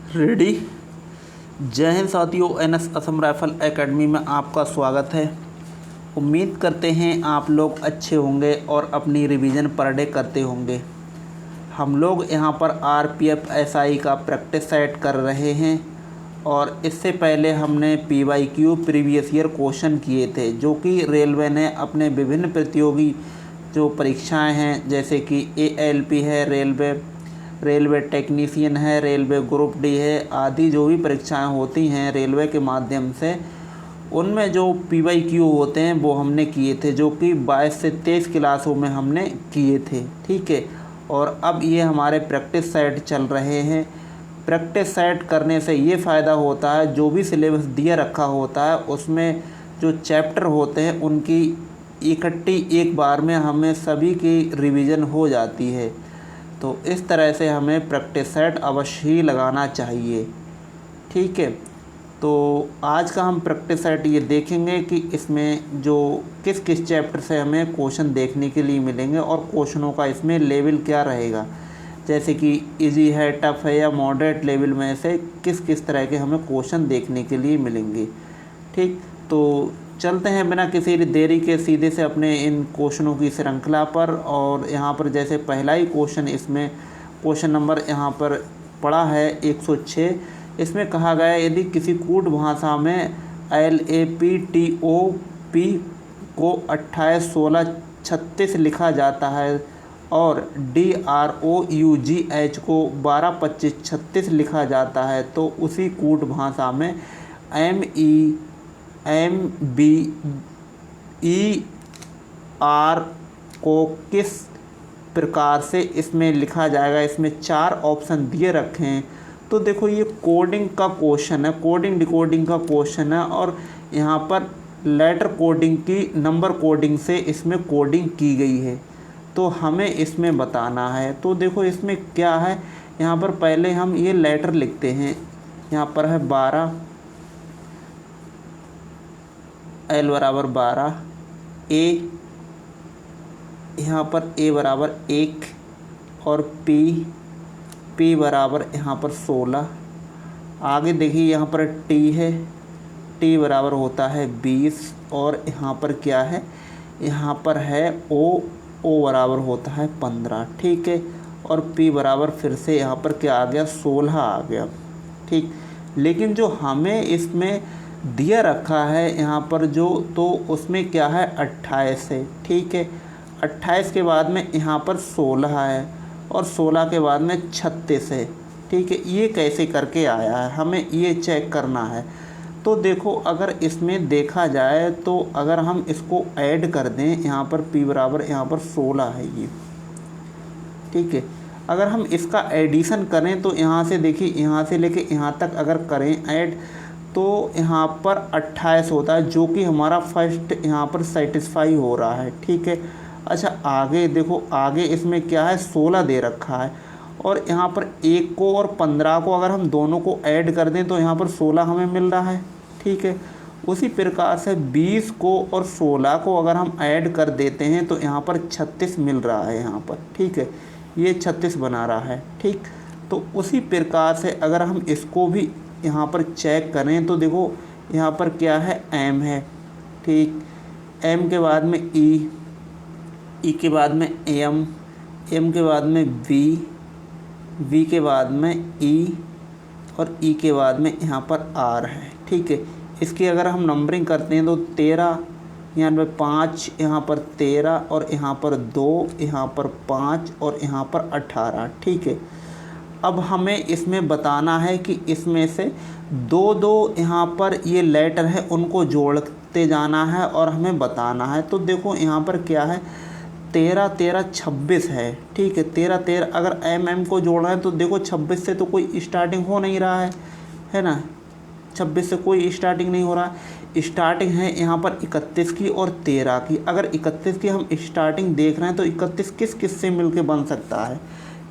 Ready. जय हिंद साथियों, NS Assam rifle academy में आपका स्वागत है। उम्मीद करते हैं आप लोग अच्छे होंगे और अपनी रिवीजन पर डे करते होंगे। हम लोग यहां पर आरपीएफ एसआई का प्रैक्टिस सेट कर रहे हैं और इससे पहले हमने पीवाईक्यू प्रीवियस ईयर क्वेश्चन किए थे, जो कि रेलवे ने अपने विभिन्न प्रतियोगी जो परीक्षाएं हैं, जैसे कि एएलपी है, रेलवे टेक्नीशियन है, रेलवे ग्रुप डी है, आदि जो भी परीक्षाएं होती हैं रेलवे के माध्यम से, उनमें जो पीवाईक्यू होते हैं वो हमने किए थे, जो कि 22 से 23 क्लासों में हमने किए थे। ठीक है, और अब ये हमारे प्रैक्टिस सेट चल रहे हैं। प्रैक्टिस सेट करने से ये फ़ायदा होता है, जो भी सिलेबस दिया रखा होता है उसमें जो चैप्टर होते हैं उनकी इकट्ठी एक बार में हमें सभी की रिवीजन हो जाती है। तो इस तरह से हमें प्रैक्टिस सेट अवश्य ही लगाना चाहिए। ठीक है, तो आज का हम प्रैक्टिस सेट ये देखेंगे कि इसमें जो किस किस चैप्टर से हमें क्वेश्चन देखने के लिए मिलेंगे और क्वेश्चनों का इसमें लेवल क्या रहेगा, जैसे कि इजी है, टफ है या मॉडरेट लेवल में से किस किस तरह के हमें क्वेश्चन देखने के लिए मिलेंगे। ठीक, तो चलते हैं बिना किसी देरी के सीधे से अपने इन क्वेश्चनों की श्रृंखला पर। और यहाँ पर जैसे पहला ही क्वेश्चन, इसमें क्वेश्चन नंबर यहाँ पर पड़ा है 106। इसमें कहा गया है, यदि किसी कूट भाषा में LAPTOP को 28 16 36 लिखा जाता है और DROUGH को 12 25 36 लिखा जाता है, तो उसी कूट भाषा में MEMBER को किस प्रकार से इसमें लिखा जाएगा। इसमें 4 ऑप्शन दिए रखे हैं। तो देखो, ये कोडिंग का क्वेश्चन है, कोडिंग डिकोडिंग का क्वेश्चन है, और यहाँ पर लेटर कोडिंग की नंबर कोडिंग से इसमें कोडिंग की गई है, तो हमें इसमें बताना है। तो देखो इसमें क्या है, यहाँ पर पहले हम ये लेटर लिखते हैं। यहाँ पर है 12, L बराबर 12, A, यहाँ पर A बराबर 1 और P बराबर यहाँ पर 16। आगे देखिए यहाँ पर T है, T बराबर होता है 20 और यहाँ पर क्या है, यहाँ पर है O बराबर होता है 15। ठीक है, और P बराबर फिर से यहाँ पर क्या आ गया, 16 आ गया। ठीक, लेकिन जो हमें इसमें दिया रखा है यहाँ पर जो, तो उसमें क्या है, 28 है। ठीक है, 28 के बाद में यहाँ पर 16 है और 16 के बाद में 36 है। ठीक है, ये कैसे करके आया है, हमें ये चेक करना है। तो देखो, अगर इसमें देखा जाए तो अगर हम इसको ऐड कर दें, यहाँ पर P बराबर यहाँ पर 16 है ये। ठीक है, अगर हम इसका एडिशन करें तो यहाँ से देखिए, यहाँ से लेके यहाँ तक अगर करें ऐड, तो यहाँ पर 28 होता है, जो कि हमारा फर्स्ट यहाँ पर सेटिस्फाई हो रहा है। ठीक है, अच्छा आगे देखो, आगे इसमें क्या है, 16 दे रखा है और यहाँ पर 1 को और 15 को अगर हम दोनों को ऐड कर दें तो यहाँ पर 16 हमें मिल रहा है। ठीक है, उसी प्रकार से 20 को और 16 को अगर हम ऐड कर देते हैं तो यहाँ पर 36 मिल रहा है यहाँ पर। ठीक है, ये 36 बना रहा है। ठीक, तो उसी प्रकार से अगर हम इसको भी यहाँ पर चेक करें तो देखो, यहाँ पर क्या है, M है। ठीक, M के बाद में E के बाद में M के बाद में V के बाद में E और E के बाद में यहाँ पर R है। ठीक है, इसकी अगर हम नंबरिंग करते हैं तो 13, यहाँ पर 5, यहाँ पर 13 और यहाँ पर 2, यहाँ पर 5 और यहाँ पर 18। ठीक है, अब हमें इसमें बताना है कि इसमें से दो यहाँ पर ये लेटर है, उनको जोड़ते जाना है और हमें बताना है। तो देखो यहाँ पर क्या है, 13 13 26 है। ठीक है, 13 13 अगर MM को जोड़ना है तो देखो 26 से तो कोई स्टार्टिंग हो नहीं रहा है ना, 26 से कोई स्टार्टिंग नहीं हो रहा है। स्टार्टिंग है यहाँ पर 31 की और 13 की। अगर 31 की हम स्टार्टिंग देख रहे हैं तो 31 किस किस से मिलके बन सकता है,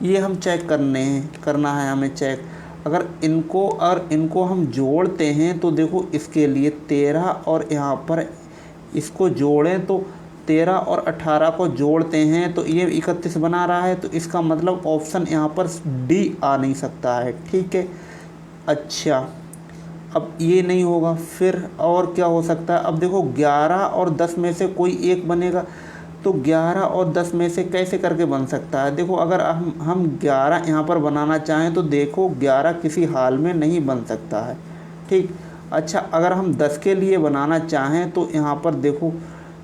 ये हम चेक करना है हमें चेक। अगर इनको हम जोड़ते हैं तो देखो, इसके लिए 13 और यहाँ पर इसको जोड़ें तो 13 और 18 को जोड़ते हैं तो ये 31 बना रहा है। तो इसका मतलब ऑप्शन यहाँ पर D आ नहीं सकता है। ठीक है, अच्छा, अब ये नहीं होगा, फिर और क्या हो सकता है? अब देखो 11 और 10 में से कोई एक बनेगा, तो 11 और 10 में से कैसे करके बन सकता है? देखो अगर हम 11 यहाँ पर बनाना चाहें तो देखो 11 किसी हाल में नहीं बन सकता है, ठीक। अच्छा, अगर हम 10 के लिए बनाना चाहें तो यहाँ पर देखो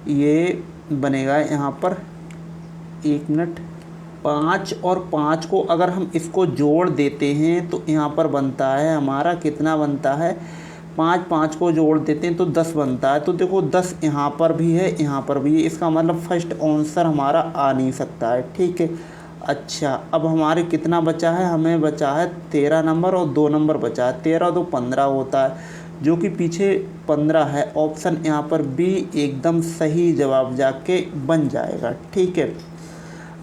ये बनेगा, यहाँ पर 1 मिनट, 5 और 5 को अगर हम इसको जोड़ देते हैं तो यहाँ पर बनता है हमारा, कितना बनता है? 5 को जोड़ देते हैं तो 10 बनता है। तो देखो 10 यहाँ पर भी है, यहाँ पर भी है, इसका मतलब फर्स्ट आंसर हमारा आ नहीं सकता है, ठीक है। अच्छा, अब हमारे कितना बचा है? हमें बचा है 13 नंबर और 2 नंबर बचा है। 13 2 15 होता है, जो कि पीछे 15 है। ऑप्शन यहाँ पर बी एकदम सही जवाब जाके बन जाएगा, ठीक है।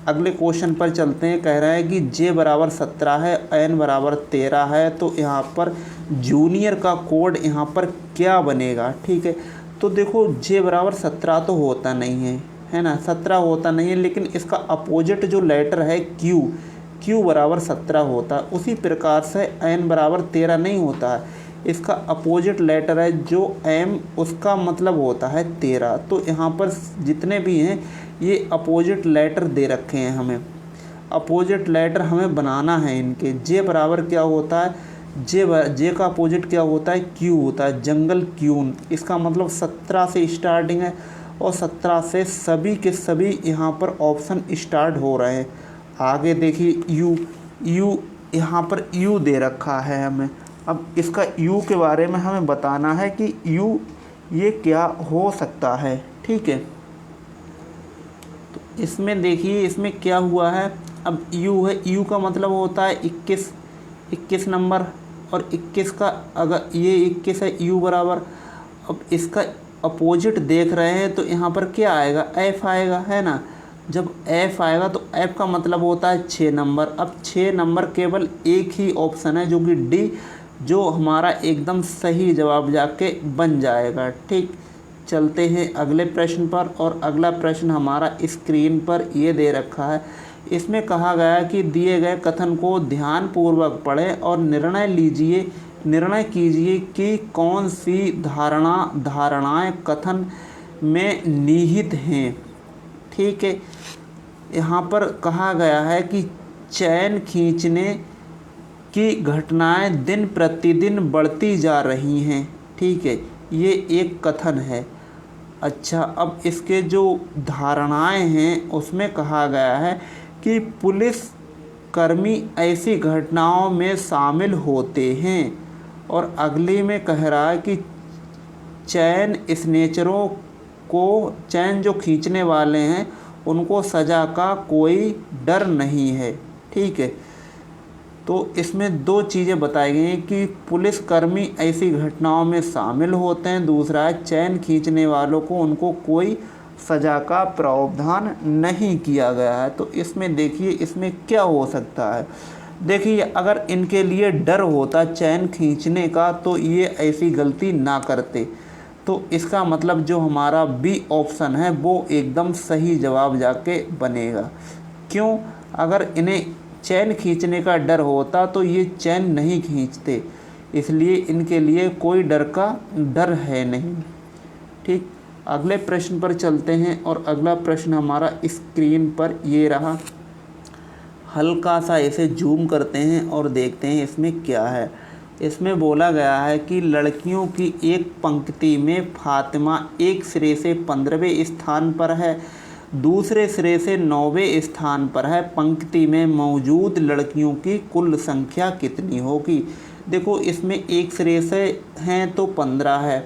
अगले क्वेश्चन पर चलते हैं। कह रहा है कि जे बराबर 17 है, एन बराबर 13 है, तो यहाँ पर जूनियर का कोड यहाँ पर क्या बनेगा, ठीक है। तो देखो जे बराबर 17 तो होता नहीं है ना, 17 होता नहीं है, लेकिन इसका अपोजिट जो लेटर है क्यू बराबर 17 होता है। उसी प्रकार से एन बराबर 13 नहीं होता है, इसका अपोजिट लेटर है जो एम, उसका मतलब होता है 13। तो यहाँ पर जितने भी हैं ये अपोजिट लेटर दे रखे हैं, हमें अपोजिट लेटर हमें बनाना है इनके। जे बराबर क्या होता है? जे का अपोजिट क्या होता है? क्यू होता है, जंगल क्यून। इसका मतलब 17 से स्टार्टिंग है और 17 से सभी के सभी यहाँ पर ऑप्शन स्टार्ट हो रहे हैं। आगे देखिए यू यहाँ पर यू दे रखा है हमें। अब इसका यू के बारे में हमें बताना है कि यू ये क्या हो सकता है, ठीक है। तो इसमें देखिए इसमें क्या हुआ है, अब यू है, यू का मतलब होता है 21 नंबर, और 21 का अगर ये 21 है यू बराबर, अब इसका अपोजिट देख रहे हैं तो यहाँ पर क्या आएगा? एफ आएगा, है ना। जब एफ आएगा तो एफ का मतलब होता है 6 नंबर। अब 6 नंबर केवल एक ही ऑप्शन है जो कि डी, जो हमारा एकदम सही जवाब जाके बन जाएगा, ठीक। चलते हैं अगले प्रश्न पर, और अगला प्रश्न हमारा स्क्रीन पर ये दे रखा है। इसमें कहा गया है कि दिए गए कथन को ध्यानपूर्वक पढ़ें और निर्णय कीजिए कि कौन सी धारणाएं कथन में निहित हैं, ठीक है। यहाँ पर कहा गया है कि चैन खींचने की घटनाएं दिन प्रतिदिन बढ़ती जा रही हैं, ठीक है, ये एक कथन है। अच्छा, अब इसके जो धारणाएं हैं उसमें कहा गया है कि पुलिस कर्मी ऐसी घटनाओं में शामिल होते हैं, और अगली में कह रहा है कि चैन स्नेचरों को, चैन जो खींचने वाले हैं उनको सज़ा का कोई डर नहीं है, ठीक है। तो इसमें दो चीज़ें बताई गई हैं कि पुलिसकर्मी ऐसी घटनाओं में शामिल होते हैं, दूसरा है चैन खींचने वालों को उनको कोई सज़ा का प्रावधान नहीं किया गया है। तो इसमें देखिए इसमें क्या हो सकता है। देखिए अगर इनके लिए डर होता चैन खींचने का तो ये ऐसी गलती ना करते। तो इसका मतलब जो हमारा बी ऑप्शन है वो एकदम सही जवाब जाके बनेगा। क्यों? अगर इन्हें चैन खींचने का डर होता तो ये चैन नहीं खींचते, इसलिए इनके लिए कोई डर है नहीं, ठीक। अगले प्रश्न पर चलते हैं, और अगला प्रश्न हमारा स्क्रीन पर ये रहा। हल्का सा इसे जूम करते हैं और देखते हैं इसमें क्या है। इसमें बोला गया है कि लड़कियों की एक पंक्ति में फातिमा एक सिरे से 15वें स्थान पर है, दूसरे सिरे से 9वें स्थान पर है। पंक्ति में मौजूद लड़कियों की कुल संख्या कितनी होगी? देखो इसमें एक सिरे से हैं तो 15 है,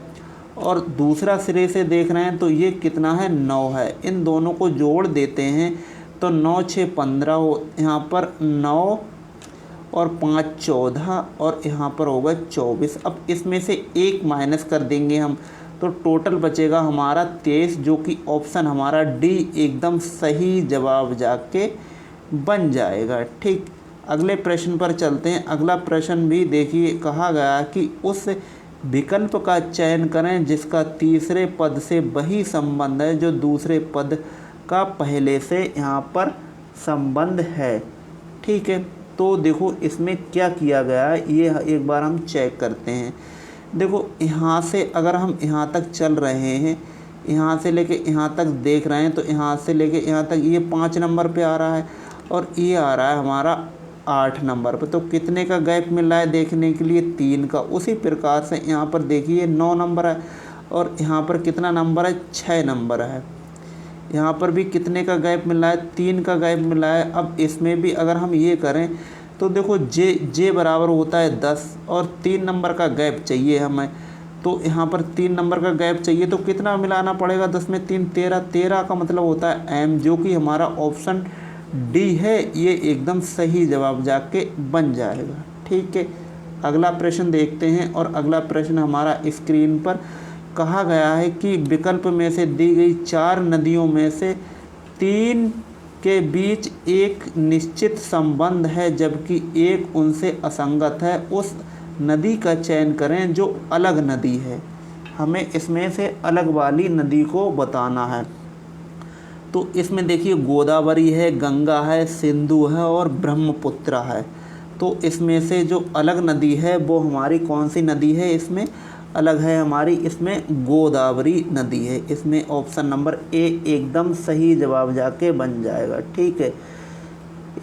और दूसरा सिरे से देख रहे हैं तो ये कितना है? 9 है। इन दोनों को जोड़ देते हैं तो 9 6 15 हो, यहाँ पर 9 और 5 14, और यहाँ पर होगा 24। अब इसमें से एक माइनस कर देंगे हम तो टोटल बचेगा हमारा 23, जो कि ऑप्शन हमारा डी एकदम सही जवाब जाके बन जाएगा, ठीक। अगले प्रश्न पर चलते हैं। अगला प्रश्न भी देखिए, कहा गया कि उस विकल्प का चयन करें जिसका तीसरे पद से वही संबंध है जो दूसरे पद का पहले से यहाँ पर संबंध है, ठीक है। तो देखो इसमें क्या किया गया है ये एक बार हम चेक करते हैं। देखो यहाँ से अगर हम यहाँ तक चल रहे हैं, यहाँ से लेके यहाँ तक देख रहे हैं, तो यहाँ से लेके यहाँ तक ये 5 नंबर पे आ रहा है और ये आ रहा है हमारा 8 नंबर पे। तो कितने का गैप मिल रहा है देखने के लिए, 3 का। उसी प्रकार से यहाँ पर देखिए 9 नंबर है और यहाँ पर कितना नंबर है, 6 नंबर है। यहाँ पर भी कितने का गैप मिल रहा है, 3 का गैप मिल रहा है। अब इसमें भी अगर हम ये करें तो देखो जे बराबर होता है 10 और 3 नंबर का गैप चाहिए हमें। तो यहाँ पर 3 नंबर का गैप चाहिए तो कितना मिलाना पड़ेगा, 10 में 3 13, 13 का मतलब होता है एम, जो कि हमारा ऑप्शन डी है। ये एकदम सही जवाब जाके बन जाएगा। ठीक है, अगला प्रश्न देखते हैं। और अगला प्रश्न हमारा स्क्रीन पर कहा गया है कि विकल्प में से दी गई 4 नदियों में से 3 के बीच एक निश्चित संबंध है जबकि एक उनसे असंगत है। उस नदी का चयन करें जो अलग नदी है। हमें इसमें से अलग वाली नदी को बताना है। तो इसमें देखिए गोदावरी है, गंगा है, सिंधु है और ब्रह्मपुत्र है। तो इसमें से जो अलग नदी है वो हमारी कौन सी नदी है, इसमें अलग है हमारी, इसमें गोदावरी नदी है। इसमें ऑप्शन नंबर ए एकदम सही जवाब जाके बन जाएगा। ठीक है,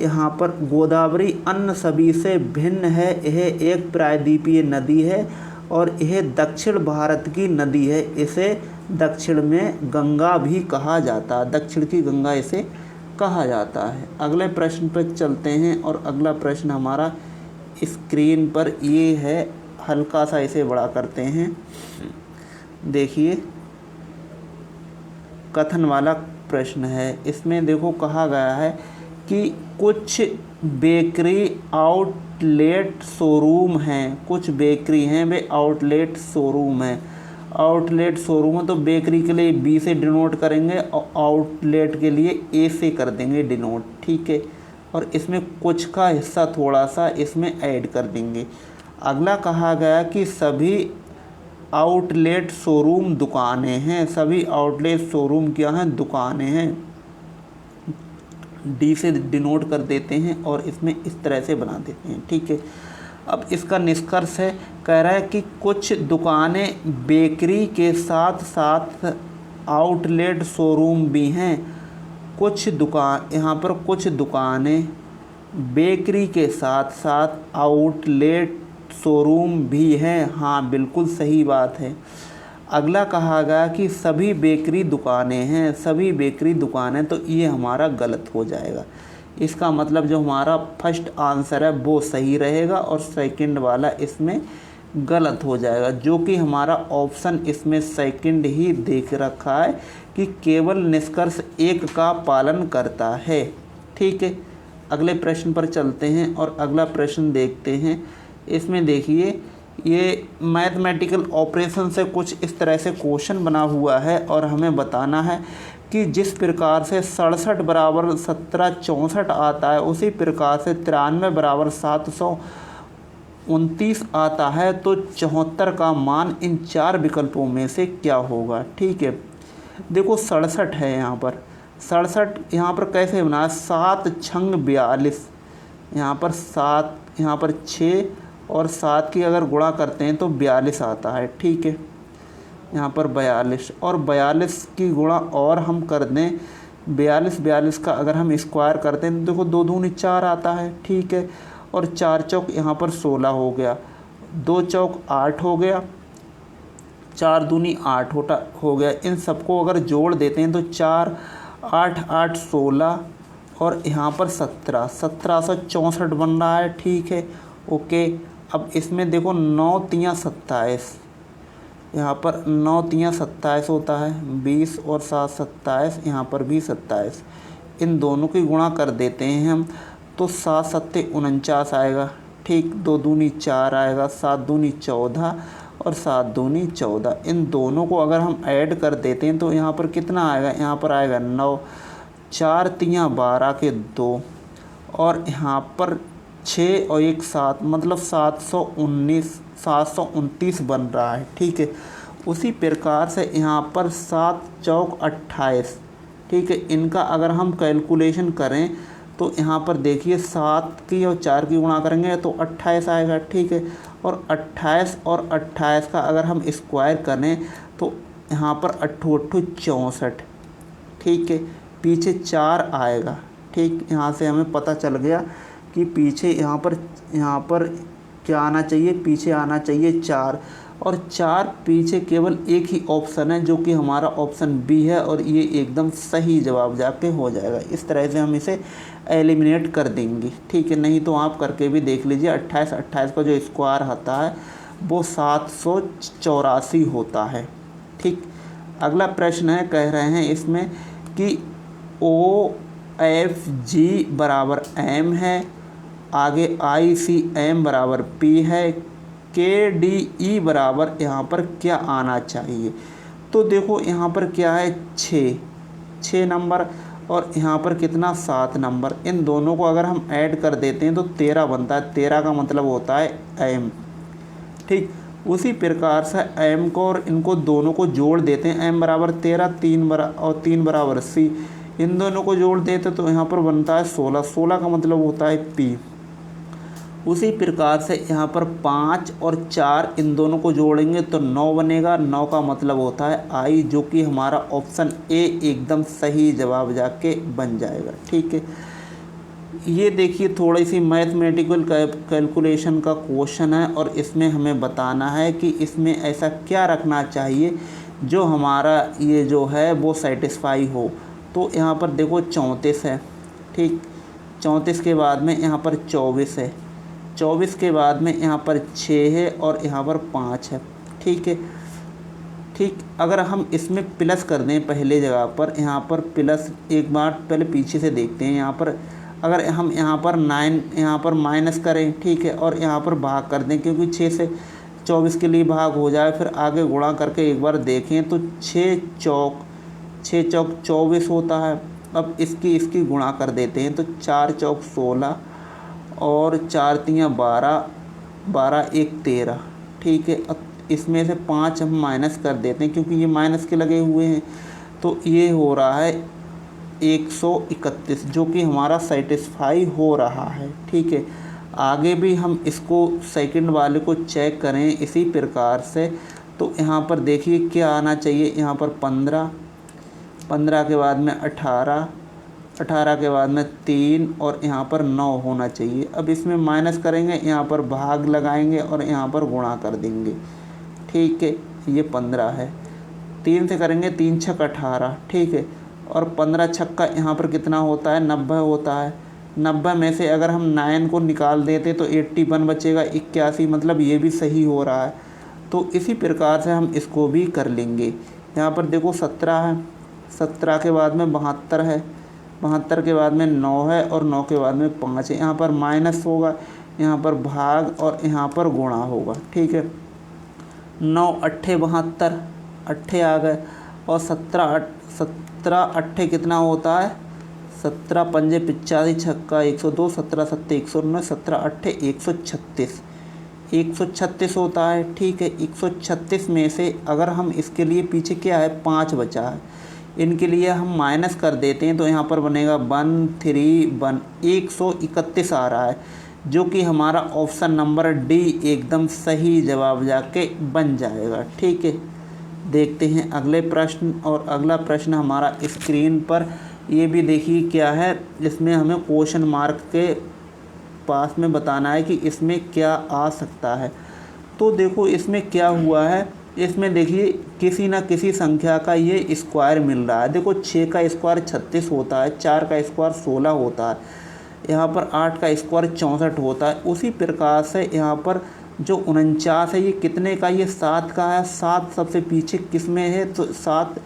यहाँ पर गोदावरी अन्य सभी से भिन्न है। यह एक प्रायद्वीपीय नदी है और यह दक्षिण भारत की नदी है। इसे दक्षिण में गंगा भी कहा जाता है, दक्षिण की गंगा इसे कहा जाता है। अगले प्रश्न पर चलते हैं और अगला प्रश्न हमारा स्क्रीन पर ये है, हल्का सा इसे बड़ा करते हैं। देखिए कथन वाला प्रश्न है। इसमें देखो कहा गया है कि कुछ बेकरी आउटलेट शोरूम हैं, कुछ बेकरी हैं वे आउटलेट शोरूम हैं। आउटलेट शोरूम है तो बेकरी के लिए बी से डिनोट करेंगे और आउटलेट के लिए ए से कर देंगे डिनोट। ठीक है, और इसमें कुछ का हिस्सा थोड़ा सा इसमें ऐड कर देंगे। अगला कहा गया कि सभी आउटलेट शोरूम दुकानें हैं। सभी आउटलेट शोरूम क्या हैं, दुकानें हैं। डी से डिनोट कर देते हैं और इसमें इस तरह से बना देते हैं। ठीक है, अब इसका निष्कर्ष है, कह रहा है कि कुछ दुकानें बेकरी के साथ साथ आउटलेट शोरूम भी हैं। कुछ दुकान, यहाँ पर कुछ दुकानें बेकरी के साथ साथ आउटलेट शोरूम भी हैं। हाँ बिल्कुल सही बात है। अगला कहा गया कि सभी बेकरी दुकानें हैं, सभी बेकरी दुकानें, तो ये हमारा गलत हो जाएगा। इसका मतलब जो हमारा फर्स्ट आंसर है वो सही रहेगा और सेकंड वाला इसमें गलत हो जाएगा, जो कि हमारा ऑप्शन इसमें सेकंड ही देख रखा है कि केवल निष्कर्ष 1 का पालन करता है। ठीक है, अगले प्रश्न पर चलते हैं और अगला प्रश्न देखते हैं। इसमें देखिए ये मैथमेटिकल ऑपरेशन से कुछ इस तरह से क्वेश्चन बना हुआ है और हमें बताना है कि जिस प्रकार से 67 बराबर 17 64 आता है, उसी प्रकार से 93 बराबर 729 आता है। तो 74 का मान इन 4 विकल्पों में से क्या होगा। ठीक है, देखो 67 है, यहाँ पर 67 यहाँ पर कैसे बना, 7 छंग 42, यहाँ पर 7, यहाँ पर 6 और 7 की अगर गुणा करते हैं तो 42 आता है। ठीक है, यहाँ पर 42 और 42 की गुणा और हम कर दें 42 का अगर हम स्क्वायर करते हैं तो देखो 2 दूनी 4 आता है। ठीक है, और 4 चौक यहाँ पर 16 हो गया, 2 चौक 8 हो गया, 4 दूनी 8 हो गया। इन सबको अगर जोड़ देते हैं तो 4 8 8 16 और यहाँ पर 1764 बन रहा है। ठीक है, ओके। अब इसमें देखो 9 तियाँ 27, यहाँ पर 9 तियाँ 27 होता है, 20 और 7 27, यहाँ पर भी 27। इन दोनों की गुणा कर देते हैं हम तो 7 7 49 आएगा। ठीक, 2 दूनी 4 आएगा, 7 दूनी 14 और 7 दूनी 14। इन दोनों को अगर हम ऐड कर देते हैं तो यहाँ पर कितना आएगा, यहाँ पर आएगा 9, 4 तियाँ 12 के 2 और यहाँ पर 6 और 1 7, मतलब 729 बन रहा है। ठीक है, उसी प्रकार से यहाँ पर 7 चौक 28। ठीक है, इनका अगर हम कैलकुलेशन करें तो यहाँ पर देखिए 7 की और 4 की गुणा करेंगे तो 28 आएगा, ठीक है। और 28 और 28 का अगर हम स्क्वायर करें तो यहाँ पर 8 8 64, ठीक है। पीछे 4 आएगा, ठीक। यहाँ से हमें पता चल गया कि पीछे यहाँ पर क्या आना चाहिए, पीछे आना चाहिए 4, और 4 पीछे केवल एक ही ऑप्शन है जो कि हमारा ऑप्शन बी है, और ये एकदम सही जवाब जाके हो जाएगा। इस तरह से हम इसे एलिमिनेट कर देंगे, ठीक है। नहीं तो आप करके भी देख लीजिए, 28 का जो स्क्वायर आता है वो 784 होता है, ठीक। अगला प्रश्न है, कह रहे हैं इसमें कि OFG बराबर M है, आगे ICM बराबर P है, KDE बराबर यहाँ पर क्या आना चाहिए। तो देखो यहाँ पर क्या है, 6 नंबर, और यहाँ पर कितना, 7 नंबर। इन दोनों को अगर हम ऐड कर देते हैं तो 13 बनता है। 13 का मतलब होता है M, ठीक। उसी प्रकार से M को और इनको दोनों को जोड़ देते हैं। M बराबर 13, 3 बराबर C, इन दोनों को जोड़ देते तो यहाँ पर बनता है 16। 16 का मतलब होता है P। उसी प्रकार से यहाँ पर 5 और 4 इन दोनों को जोड़ेंगे तो 9 बनेगा। 9 का मतलब होता है I, जो कि हमारा ऑप्शन ए एकदम सही जवाब जाके बन जाएगा, ठीक है। ये देखिए थोड़ी सी मैथमेटिकल कैलकुलेशन का क्वेश्चन है, और इसमें हमें बताना है कि इसमें ऐसा क्या रखना चाहिए जो हमारा ये जो है वो सेटिस्फाई हो। तो यहाँ पर देखो 34 है, ठीक। 34 के बाद में यहाँ पर 24 है, 24 के बाद में यहाँ पर 6 है, और यहाँ पर 5 है, ठीक है, ठीक। अगर हम इसमें प्लस कर दें पहले जगह पर, यहाँ पर प्लस, एक बार पहले पीछे से देखते हैं। यहाँ पर अगर हम यहाँ पर 9 यहाँ पर माइनस करें, ठीक है, और यहाँ पर भाग कर दें, क्योंकि 6 से 24 के लिए भाग हो जाए, फिर आगे गुणा करके एक बार देखें तो 6 चौक 24 होता है। अब इसकी गुणा कर देते हैं तो 4 चौक 16, और 4 तियाँ 12, 12 1 13, ठीक है। अब इसमें से 5 हम माइनस कर देते हैं, क्योंकि ये माइनस के लगे हुए हैं, तो ये हो रहा है 131, जो कि हमारा सेटिस्फाई हो रहा है, ठीक है। आगे भी हम इसको सेकंड वाले को चेक करें इसी प्रकार से, तो यहाँ पर देखिए क्या आना चाहिए। यहाँ पर 15, 15 के बाद में 18, 18 के बाद में 3, और यहाँ पर 9 होना चाहिए। अब इसमें माइनस करेंगे, यहाँ पर भाग लगाएंगे और यहाँ पर गुणा कर देंगे, ठीक है। ये 15 है, 3 से करेंगे, 3 छक 18, ठीक है। और 15 छक्का यहाँ पर कितना होता है, 90 होता है। 90 में से अगर हम 9 को निकाल देते तो 81 बचेगा, 81, मतलब ये भी सही हो रहा है। तो इसी प्रकार से हम इसको भी कर लेंगे। यहाँ पर देखो 17 है, 17 के बाद में 72 है, 72 के बाद में 9 है, और 9 के बाद में 5 है। यहाँ पर माइनस होगा, यहाँ पर भाग, और यहाँ पर गुणा होगा, ठीक है। 9 8 72, 8 आ गए, और 17 8 कितना होता है, 17 पंजे 85, छक्का 102, 17 7 109, 17 8 136, 136 होता है, ठीक है। 136 में से अगर हम इसके लिए पीछे क्या है, 5 बचा है, इनके लिए हम माइनस कर देते हैं तो यहाँ पर बनेगा 1 3 1, 131 आ रहा है, जो कि हमारा ऑप्शन नंबर डी एकदम सही जवाब जाके बन जाएगा, ठीक है। देखते हैं अगले प्रश्न, और अगला प्रश्न हमारा स्क्रीन पर, ये भी देखिए क्या है। इसमें हमें क्वेश्चन मार्क के पास में बताना है कि इसमें क्या आ सकता है। तो देखो इसमें क्या हुआ है, इसमें देखिए किसी न किसी संख्या का ये स्क्वायर मिल रहा है। देखो 6 का स्क्वायर 36 होता है, 4 का स्क्वायर 16 होता है, यहाँ पर 8 का स्क्वायर 64 होता है। उसी प्रकार से यहाँ पर जो 49 है ये कितने का, ये 7 का है। 7 सबसे पीछे किस में है, तो 7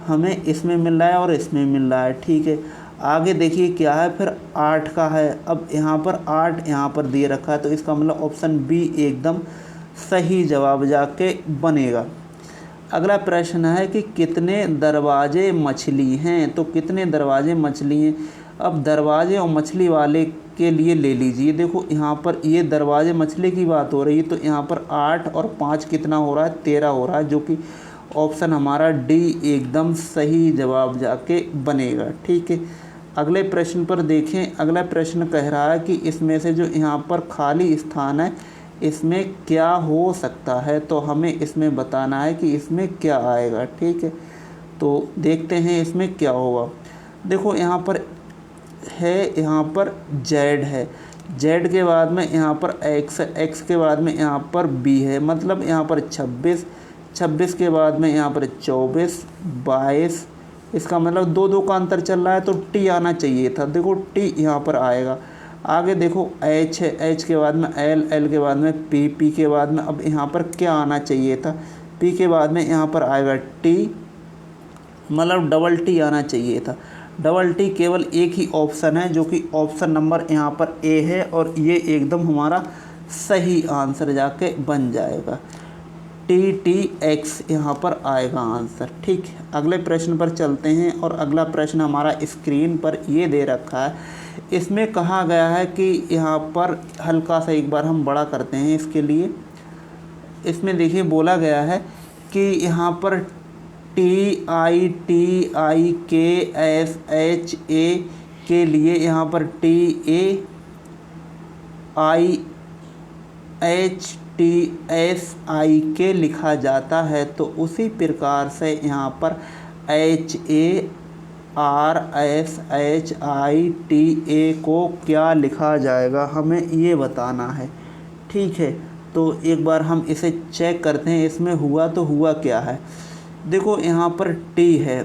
हमें इसमें मिल रहा है और इसमें मिल रहा है, ठीक है। आगे देखिए क्या है, फिर 8 का है। अब यहाँ पर 8 यहाँ पर दे रखा है, तो इसका मतलब ऑप्शन बी एकदम सही जवाब जाके बनेगा। अगला प्रश्न है कि कितने दरवाजे मछली हैं। तो कितने दरवाजे मछली हैं, अब दरवाजे और मछली वाले के लिए ले लीजिए। देखो यहाँ पर ये दरवाजे मछली की बात हो रही है, तो यहाँ पर 8 और 5 कितना हो रहा है, 13 हो रहा है, जो कि ऑप्शन हमारा डी एकदम सही जवाब जाके बनेगा, ठीक है। अगले प्रश्न पर देखें। अगला प्रश्न कह रहा है कि इसमें से जो यहाँ पर खाली स्थान है इसमें क्या हो सकता है, तो हमें इसमें बताना है कि इसमें क्या आएगा। ठीक है, तो देखते हैं इसमें क्या होगा। देखो यहाँ पर है, यहाँ पर जेड है, जेड के बाद में यहाँ पर एक्स है, एक्स के बाद में यहाँ पर बी है, मतलब यहाँ पर 26, 26 के बाद में यहाँ पर 24, 22, इसका मतलब 2 2 का अंतर चल रहा है, तो टी आना चाहिए था। देखो टी यहाँ पर आएगा। आगे देखो एच है, एच के बाद में एल, एल के बाद में पी, पी के बाद में अब यहाँ पर क्या आना चाहिए था, पी के बाद में यहाँ पर आएगा टी, मतलब डबल टी आना चाहिए था। डबल टी केवल एक ही ऑप्शन है जो कि ऑप्शन नंबर यहाँ पर ए है, और ये एकदम हमारा सही आंसर जाके बन जाएगा। टी टी एक्स यहाँ पर आएगा आंसर। ठीक है, अगले प्रश्न पर चलते हैं, और अगला प्रश्न हमारा स्क्रीन पर ये दे रखा है। इसमें कहा गया है कि यहाँ पर हल्का सा एक बार हम बड़ा करते हैं इसके लिए। इसमें देखिए बोला गया है कि यहाँ पर टी आई के एस एच ए के लिए यहाँ पर T A I H T S I के लिखा जाता है, तो उसी प्रकार से यहाँ पर H A R S H I T A को क्या लिखा जाएगा, हमें ये बताना है। ठीक है, तो एक बार हम इसे चेक करते हैं इसमें हुआ तो हुआ क्या है। देखो यहाँ पर टी है,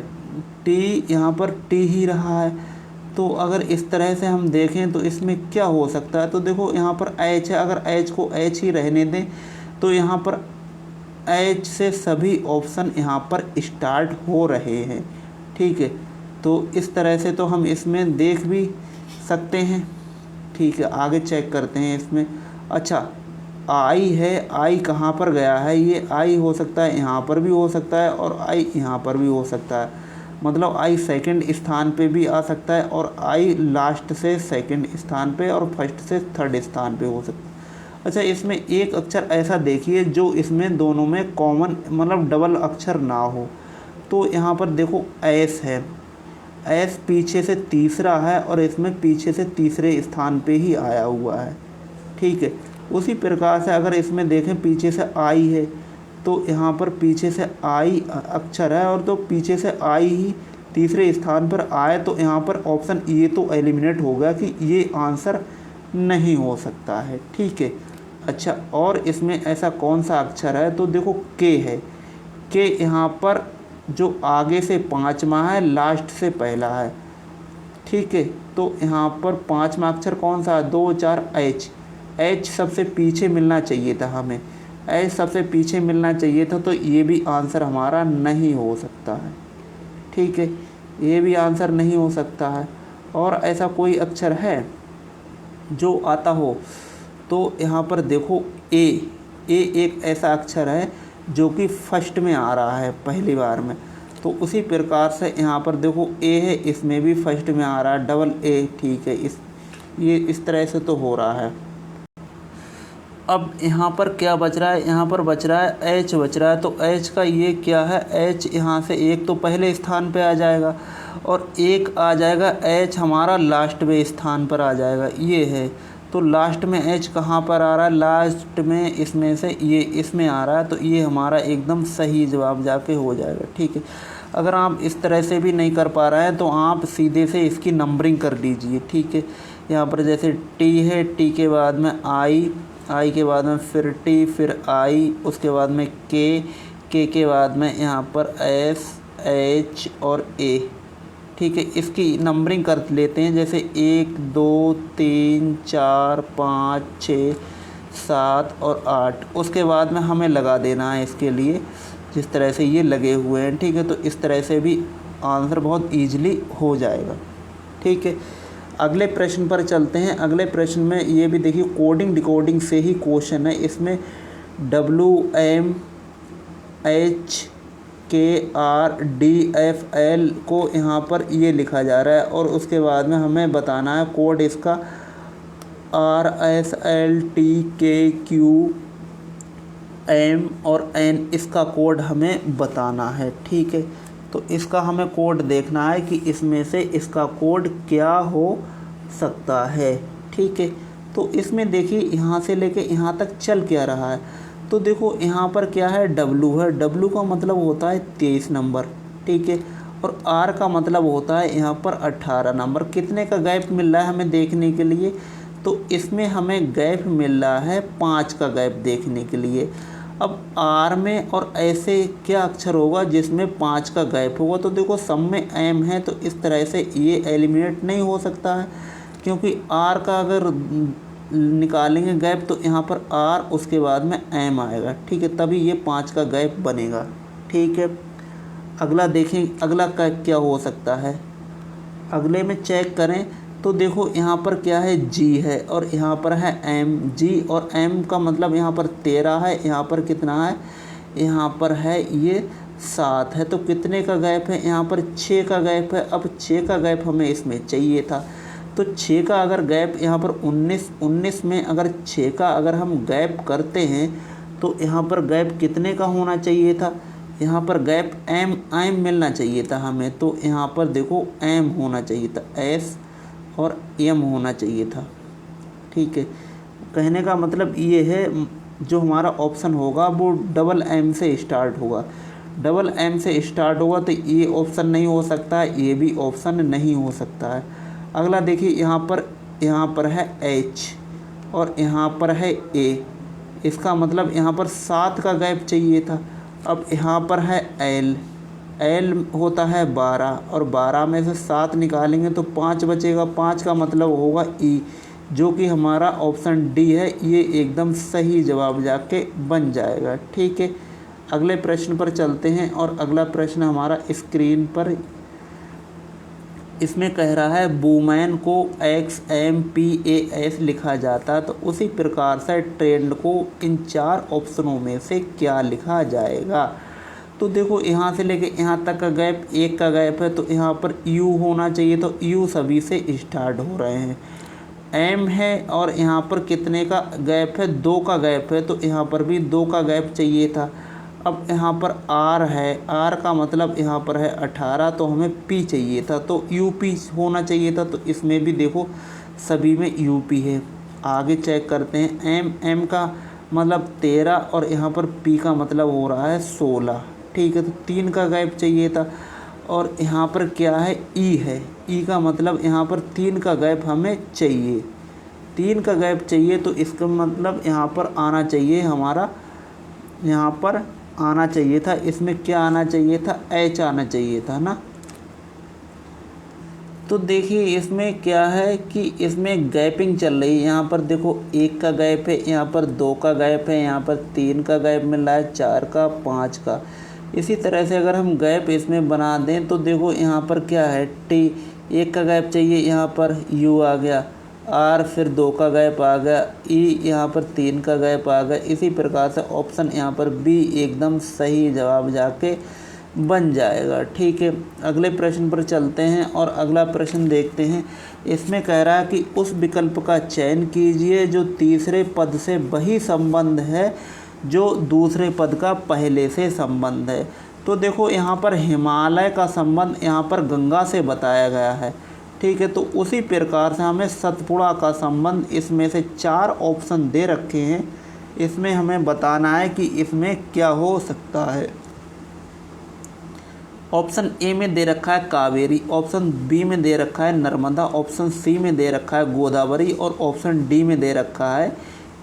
टी यहाँ पर टी ही रहा है, तो अगर इस तरह से हम देखें तो इसमें क्या हो सकता है। तो देखो यहाँ पर एच है, अगर एच को एच ही रहने दें तो यहाँ पर एच से सभी ऑप्शन यहाँ पर स्टार्ट हो रहे हैं। ठीक है, तो इस तरह से तो हम इसमें देख भी सकते हैं। ठीक है, आगे चेक करते हैं इसमें। अच्छा, आई है, आई कहाँ पर गया है, ये आई हो सकता है यहाँ पर भी हो सकता है, और आई यहाँ पर भी हो सकता है, मतलब आई सेकंड स्थान पे भी आ सकता है, और आई लास्ट से सेकंड स्थान पे और फर्स्ट से थर्ड स्थान पे हो सकता है। अच्छा, इसमें एक अक्षर ऐसा देखिए जो इसमें दोनों में कॉमन, मतलब डबल अक्षर ना हो। तो यहाँ पर देखो एस है, एस पीछे से तीसरा है और इसमें पीछे से तीसरे स्थान पे ही आया हुआ है। ठीक है, उसी प्रकार से अगर इसमें देखें पीछे से आई है, तो यहाँ पर पीछे से आई अक्षर है और तो पीछे से आई ही तीसरे स्थान पर आए, तो यहाँ पर ऑप्शन ये तो एलिमिनेट हो गया कि ये आंसर नहीं हो सकता है। ठीक है, अच्छा, और इसमें ऐसा कौन सा अक्षर है, तो देखो के है, के यहाँ पर जो आगे से पाँचवा है, लास्ट से पहला है। ठीक है, तो यहाँ पर पाँचवा अक्षर कौन सा है, 2 4 एच, एच सबसे पीछे मिलना चाहिए था हमें, एच सबसे पीछे मिलना चाहिए था, तो ये भी आंसर हमारा नहीं हो सकता है। ठीक है, ये भी आंसर नहीं हो सकता है। और ऐसा कोई अक्षर है जो आता हो, तो यहाँ पर देखो ए एक ऐसा अक्षर है जो कि फर्स्ट में आ रहा है पहली बार में, तो उसी प्रकार से यहाँ पर देखो ए है, इसमें भी फर्स्ट में आ रहा है डबल ए। ठीक है, ये इस तरह से तो हो रहा है। अब यहाँ पर क्या बच रहा है, यहाँ पर बच रहा है एच बच रहा है, तो एच का ये क्या है, एच यहाँ से एक तो पहले स्थान पे आ जाएगा और एक आ जाएगा एच हमारा लास्ट में स्थान पर आ जाएगा, ये है। तो लास्ट में एच कहाँ पर आ रहा है, लास्ट में इसमें से ये इसमें आ रहा है, तो ये हमारा एकदम सही जवाब जाके हो जाएगा। ठीक है, अगर आप इस तरह से भी नहीं कर पा रहे हैं तो आप सीधे से इसकी नंबरिंग कर लीजिए। ठीक है, यहाँ पर जैसे टी है, टी के बाद में आई, आई के बाद में फिर टी, फिर आई, उसके बाद में के बाद में यहाँ पर एस, एच और ए। ठीक है, इसकी नंबरिंग कर लेते हैं, जैसे 1 2 3 4 5 6 7 और 8, उसके बाद में हमें लगा देना है इसके लिए जिस तरह से ये लगे हुए हैं। ठीक है, तो इस तरह से भी आंसर बहुत ईजिली हो जाएगा। ठीक है, अगले प्रश्न पर चलते हैं। अगले प्रश्न में ये भी देखिए कोडिंग डिकोडिंग से ही क्वेश्चन है। इसमें WMHKRDFL को यहाँ पर ये लिखा जा रहा है और उसके बाद में हमें बताना है कोड इसका RSLTKQM और N, इसका कोड हमें बताना है। ठीक है, तो तो इसका हमें कोड देखना है कि इसमें से इसका कोड क्या हो सकता है। ठीक है, तो इसमें देखिए यहाँ से लेके यहाँ तक चल क्या रहा है। तो देखो यहाँ पर क्या है, W है। W का मतलब होता है 23 नंबर। ठीक है, और R का मतलब होता है यहाँ पर 18 नंबर। कितने का गैप मिल रहा है हमें देखने के लिए, तो इसमें हमें गैप मिल रहा है 5 का गैप देखने के लिए। अब R में और ऐसे क्या अक्षर होगा जिसमें 5 का गैप होगा, तो देखो सब में M है, तो इस तरह से ये एलिमिनेट नहीं हो सकता है, क्योंकि R का अगर निकालेंगे गैप तो यहाँ पर R उसके बाद में M आएगा। ठीक है, तभी ये 5 का गैप बनेगा। ठीक है, अगला देखें, अगला का क्या हो सकता है। अगले में चेक करें तो देखो यहाँ पर क्या है, G है और यहाँ पर है M। G और M का मतलब यहाँ पर 13 है, यहाँ पर कितना है, यहाँ पर है ये 7 है। तो कितने का गैप है, यहाँ पर 6 का गैप है। अब 6 का गैप हमें इसमें चाहिए था, तो 6 का अगर गैप यहाँ पर 19 में अगर 6 का अगर हम गैप करते हैं तो यहाँ पर गैप कितने का होना चाहिए था, यहाँ पर गैप M मिलना चाहिए था हमें। तो यहाँ पर देखो M होना चाहिए था, S और M होना चाहिए था। ठीक है, कहने का मतलब ये है जो हमारा ऑप्शन होगा वो डबल M से स्टार्ट होगा। डबल M से स्टार्ट होगा तो ये ऑप्शन नहीं हो सकता है, ये भी ऑप्शन नहीं हो सकता है। अगला देखिए, यहाँ पर है H और यहाँ पर है A। इसका मतलब यहाँ पर 7 का गैप चाहिए था। अब यहाँ पर है L होता है 12 और 12 में से 7 निकालेंगे तो 5 बचेगा। 5 का मतलब होगा E, जो कि हमारा ऑप्शन डी है। ये एकदम सही जवाब जाके बन जाएगा। ठीक है, अगले प्रश्न पर चलते हैं और अगला प्रश्न हमारा स्क्रीन पर, इसमें कह रहा है वुमेन को XMPAS लिखा जाता, तो उसी प्रकार से ट्रेंड को इन 4 ऑप्शनों में से क्या लिखा जाएगा। तो देखो यहाँ से लेके यहाँ तक का गैप 1 का गैप है, तो यहाँ पर U होना चाहिए, तो U सभी से स्टार्ट हो रहे हैं। M है और यहाँ पर कितने का गैप है, 2 का गैप है, तो यहाँ पर भी 2 का गैप चाहिए था। अब यहाँ पर R है, R का मतलब यहाँ पर है 18, तो हमें P चाहिए था, तो UP होना चाहिए था। तो इसमें भी देखो सभी में UP है। आगे चेक करते हैं, M का मतलब 13 और यहाँ पर P का मतलब हो रहा है 16। ठीक है, तो 3 का गैप चाहिए था। और यहाँ पर क्या है, E है। E का मतलब यहाँ पर 3 का गैप हमें चाहिए, 3 का गैप चाहिए, तो इसका मतलब यहाँ पर आना चाहिए हमारा, यहाँ पर आना चाहिए था, इसमें क्या आना चाहिए था, H आना चाहिए था ना। तो देखिए इसमें क्या है कि इसमें गैपिंग चल रही है। यहाँ पर देखो 1 का गैप है, यहाँ पर 2 का गैप है, यहाँ पर 3 का गैप मिल रहा है, 4 का, 5 का। इसी तरह से अगर हम गैप इसमें बना दें तो देखो यहाँ पर क्या है, T 1 का गैप चाहिए, यहाँ पर U आ गया, R फिर 2 का गैप आ गया, E यहाँ पर 3 का गैप आ गया। इसी प्रकार से ऑप्शन यहाँ पर B एकदम सही जवाब जाके बन जाएगा। ठीक है, अगले प्रश्न पर चलते हैं और अगला प्रश्न देखते हैं। इसमें कह रहा है कि उस विकल्प का चयन कीजिए जो तीसरे पद से वही संबंध है जो दूसरे पद का पहले से संबंध है। तो देखो यहाँ पर हिमालय का संबंध यहाँ पर गंगा से बताया गया है। ठीक है, तो उसी प्रकार से हमें सतपुड़ा का संबंध, इसमें से 4 ऑप्शन दे रखे हैं, इसमें हमें बताना है कि इसमें क्या हो सकता है। ऑप्शन ए में दे रखा है कावेरी, ऑप्शन बी में दे रखा है नर्मदा, ऑप्शन सी में दे रखा है गोदावरी और ऑप्शन डी में दे रखा है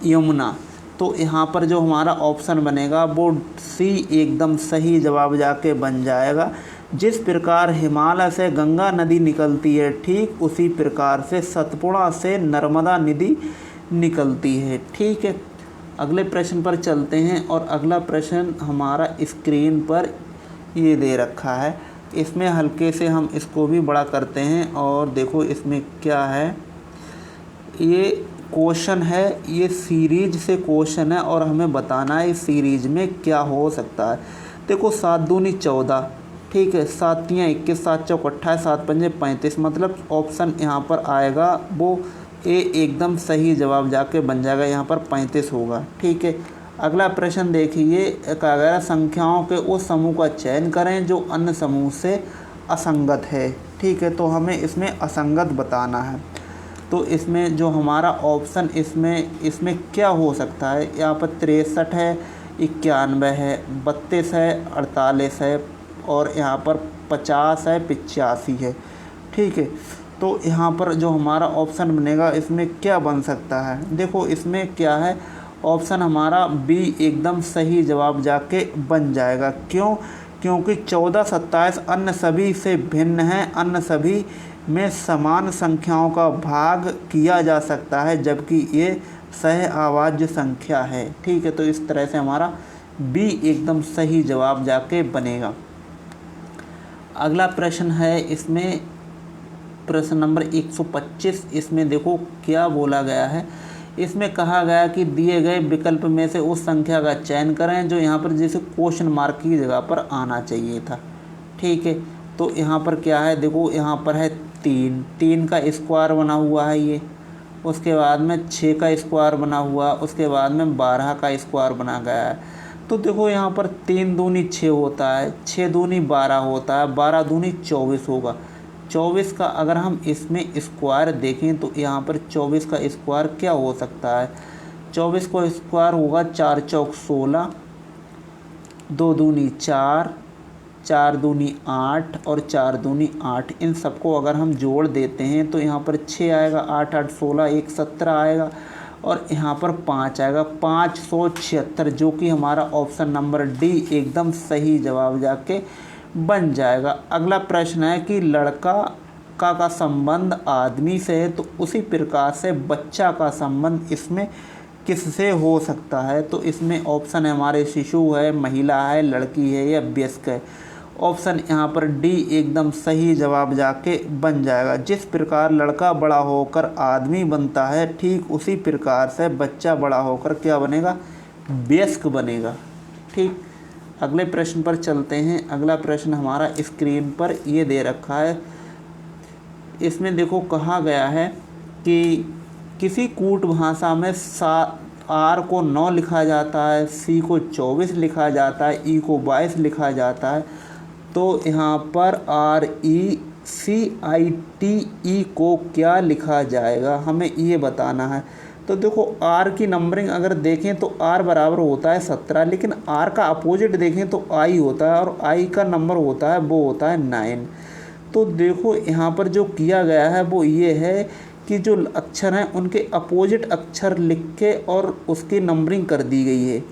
यमुना। तो यहाँ पर जो हमारा ऑप्शन बनेगा वो सी एकदम सही जवाब जाके बन जाएगा। जिस प्रकार हिमालय से गंगा नदी निकलती है, ठीक उसी प्रकार से सतपुड़ा से नर्मदा नदी निकलती है। ठीक है, अगले प्रश्न पर चलते हैं और अगला प्रश्न हमारा स्क्रीन पर ये दे रखा है। इसमें हल्के से हम इसको भी बड़ा करते हैं और देखो इसमें क्या है, ये क्वेश्चन है, ये सीरीज से क्वेश्चन है और हमें बताना है इस सीरीज में क्या हो सकता है। देखो 7 दूनी 14, ठीक है, 7 तियाँ 21, 7 चौक 28, 7 पंजे 35, मतलब ऑप्शन यहाँ पर आएगा वो ए एकदम सही जवाब जाके बन जाएगा, यहाँ पर 35 होगा। ठीक है, अगला प्रश्न देखिए, कहा गया संख्याओं के उस समूह का चयन करें जो अन्य समूह से असंगत है। ठीक है, तो हमें इसमें असंगत बताना है। तो इसमें जो हमारा ऑप्शन इसमें क्या हो सकता है, यहाँ पर 63 है, 91 है, 32 है, 48 है और यहाँ पर 50 है, 85 है। ठीक है, तो यहाँ पर जो हमारा ऑप्शन बनेगा इसमें क्या बन सकता है, देखो इसमें क्या है, ऑप्शन हमारा बी एकदम सही जवाब जाके बन जाएगा। क्यों? क्योंकि 14, 27 अन्य सभी से भिन्न हैं, अन्य सभी में समान संख्याओं का भाग किया जा सकता है जबकि ये सह अभाज्य संख्या है। ठीक है, तो इस तरह से हमारा बी एकदम सही जवाब जाके बनेगा। अगला प्रश्न है इसमें प्रश्न नंबर 125। इसमें देखो क्या बोला गया है, इसमें कहा गया कि दिए गए विकल्प में से उस संख्या का चयन करें जो यहाँ पर जैसे क्वेश्चन मार्क की जगह पर आना चाहिए था। ठीक है, तो यहाँ पर क्या है, देखो यहाँ पर है 3 का स्क्वायर बना हुआ है ये, उसके बाद में 6 का स्क्वायर बना हुआ, उसके बाद में 12 का स्क्वायर बना गया है। तो देखो यहाँ पर 3 दूनी 6 होता है, 6 दूनी 12 होता है, 12 दूनी 24 होगा। 24 का अगर हम इसमें स्क्वायर देखें तो यहाँ पर 24 का स्क्वायर क्या हो सकता है, 24 को स्क्वायर होगा 4 चौक 16, 2 दूनी 4, 4 दूनी 8 और 4 दूनी 8। इन सबको अगर हम जोड़ देते हैं तो यहाँ पर 6 आएगा, 8 8 16, 1 17 आएगा और यहाँ पर 5 आएगा, 576, जो कि हमारा ऑप्शन नंबर डी एकदम सही जवाब जाके बन जाएगा। अगला प्रश्न है कि लड़का का संबंध आदमी से है तो उसी प्रकार से बच्चा का संबंध इसमें किससे हो सकता है। तो इसमें ऑप्शन है हमारे शिशु है, महिला है, लड़की है या वयस्क है। ऑप्शन यहाँ पर डी एकदम सही जवाब जाके बन जाएगा। जिस प्रकार लड़का बड़ा होकर आदमी बनता है ठीक उसी प्रकार से बच्चा बड़ा होकर क्या बनेगा, वयस्क बनेगा। ठीक, अगले प्रश्न पर चलते हैं। अगला प्रश्न हमारा स्क्रीन पर ये दे रखा है। इसमें देखो कहा गया है कि किसी कूट भाषा में आर को 9 लिखा जाता है, सी को 24 लिखा जाता है, ई को 22 लिखा जाता है। तो यहाँ पर RECITE को क्या लिखा जाएगा, हमें ये बताना है। तो देखो आर की नंबरिंग अगर देखें तो आर बराबर होता है 17, लेकिन आर का अपोजिट देखें तो आई होता है और आई का नंबर होता है वो होता है 9। तो देखो यहाँ पर जो किया गया है वो ये है कि जो अक्षर हैं उनके अपोजिट अक्षर लिख के और उसकी नंबरिंग कर दी गई है।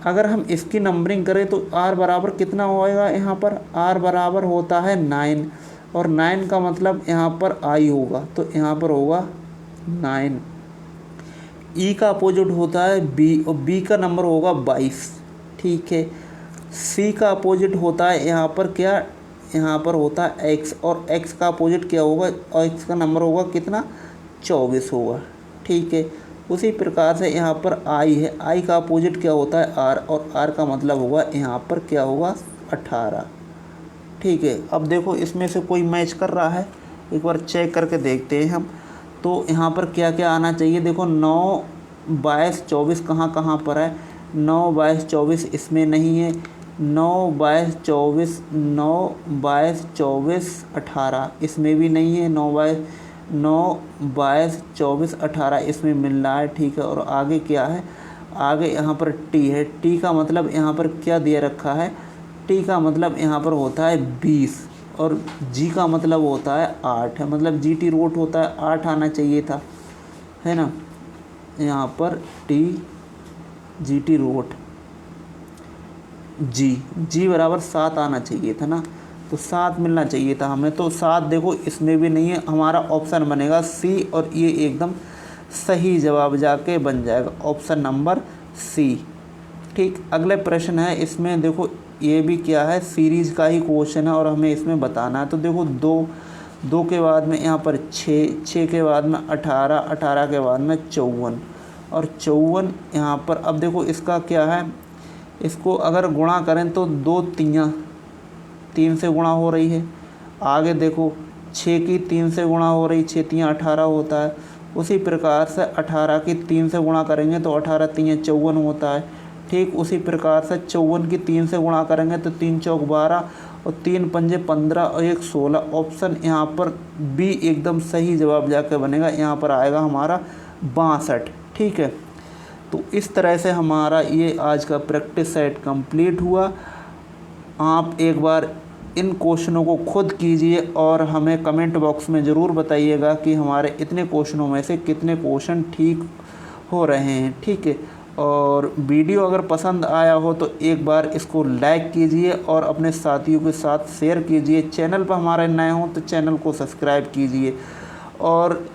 अगर हम इसकी नंबरिंग करें तो आर बराबर कितना होएगा, यहाँ पर आर बराबर होता है 9 और 9 का मतलब यहाँ पर आई होगा, तो यहाँ पर होगा 9। ई का अपोजिट होता है बी और बी का नंबर होगा 22। ठीक है, सी का अपोजिट होता है यहाँ पर क्या, यहाँ पर होता है एक्स और एक्स का अपोजिट क्या होगा, और एक्स का नंबर होगा कितना, 24 होगा। ठीक है, उसी प्रकार से यहाँ पर आई है, आई का अपोजिट क्या होता है आर और आर का मतलब होगा यहाँ पर क्या होगा 18। ठीक है, अब देखो इसमें से कोई मैच कर रहा है, एक बार चेक करके देखते हैं हम। तो यहाँ पर क्या क्या आना चाहिए, देखो 9 22 24 कहाँ कहाँ पर है, 9 22 24 इसमें नहीं है, 9 22 24 9 22 24 18 इसमें भी नहीं है, 9 22 24 18 इसमें मिल रहा है। ठीक है, और आगे क्या है, आगे यहाँ पर टी है, टी का मतलब यहाँ पर क्या दिया रखा है, टी का मतलब यहाँ पर होता है 20 और जी का मतलब होता है 8 है, मतलब GT रूट होता है 8 आना चाहिए था, है ना। यहाँ पर टी GT रूट जी बराबर 7 आना चाहिए था ना, तो 7 मिलना चाहिए था हमें। तो 7 देखो इसमें भी नहीं है, हमारा ऑप्शन बनेगा सी और ये एकदम सही जवाब जाके बन जाएगा ऑप्शन नंबर सी। ठीक, अगले प्रश्न है, इसमें देखो ये भी क्या है, सीरीज़ का ही क्वेश्चन है और हमें इसमें बताना है। तो देखो 2 के बाद में यहाँ पर 6 के बाद में 18 के बाद में 54 और 54 यहाँ पर। अब देखो इसका क्या है, इसको अगर गुणा करें तो 2 3 से गुणा हो रही है। आगे देखो 6 की 3 से गुणा हो रही, 6 3 18 होता है। उसी प्रकार से 18 की 3 से गुणा करेंगे तो 18 3 54 होता है। ठीक उसी प्रकार से 54 की 3 से गुणा करेंगे तो 3 चौक 12 और 3 पंजे 15 और 1 16। ऑप्शन यहाँ पर बी एकदम सही जवाब जाके बनेगा, यहाँ पर आएगा हमारा 62। ठीक है, तो इस तरह से हमारा ये आज का प्रैक्टिस सेट कंप्लीट हुआ। आप एक बार इन क्वेश्चनों को खुद कीजिए और हमें कमेंट बॉक्स में ज़रूर बताइएगा कि हमारे इतने क्वेश्चनों में से कितने क्वेश्चन ठीक हो रहे हैं। ठीक है, और वीडियो अगर पसंद आया हो तो एक बार इसको लाइक कीजिए और अपने साथियों के साथ शेयर कीजिए। चैनल पर हमारे नए हों तो चैनल को सब्सक्राइब कीजिए, और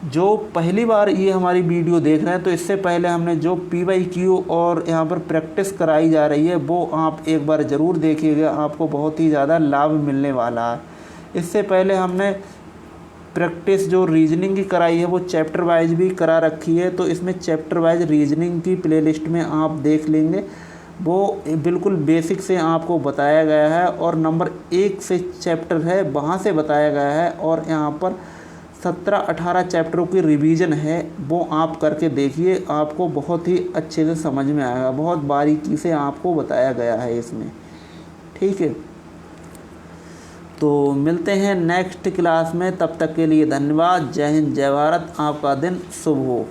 जो पहली बार ये हमारी वीडियो देख रहे हैं तो इससे पहले हमने जो PYQ और यहाँ पर प्रैक्टिस कराई जा रही है वो आप एक बार ज़रूर देखिएगा, आपको बहुत ही ज़्यादा लाभ मिलने वाला है। इससे पहले हमने प्रैक्टिस जो रीजनिंग की कराई है वो चैप्टर वाइज भी करा रखी है, तो इसमें चैप्टर वाइज रीजनिंग की प्लेलिस्ट में आप देख लेंगे, वो बिल्कुल बेसिक से आपको बताया गया है और नंबर 1 से चैप्टर है वहाँ से बताया गया है, और यहाँ पर 17-18 चैप्टरों की रिवीजन है, वो आप करके देखिए, आपको बहुत ही अच्छे से समझ में आएगा, बहुत बारीकी से आपको बताया गया है इसमें। ठीक है, तो मिलते हैं नेक्स्ट क्लास में, तब तक के लिए धन्यवाद। जय हिंद, जय भारत, आपका दिन शुभ हो।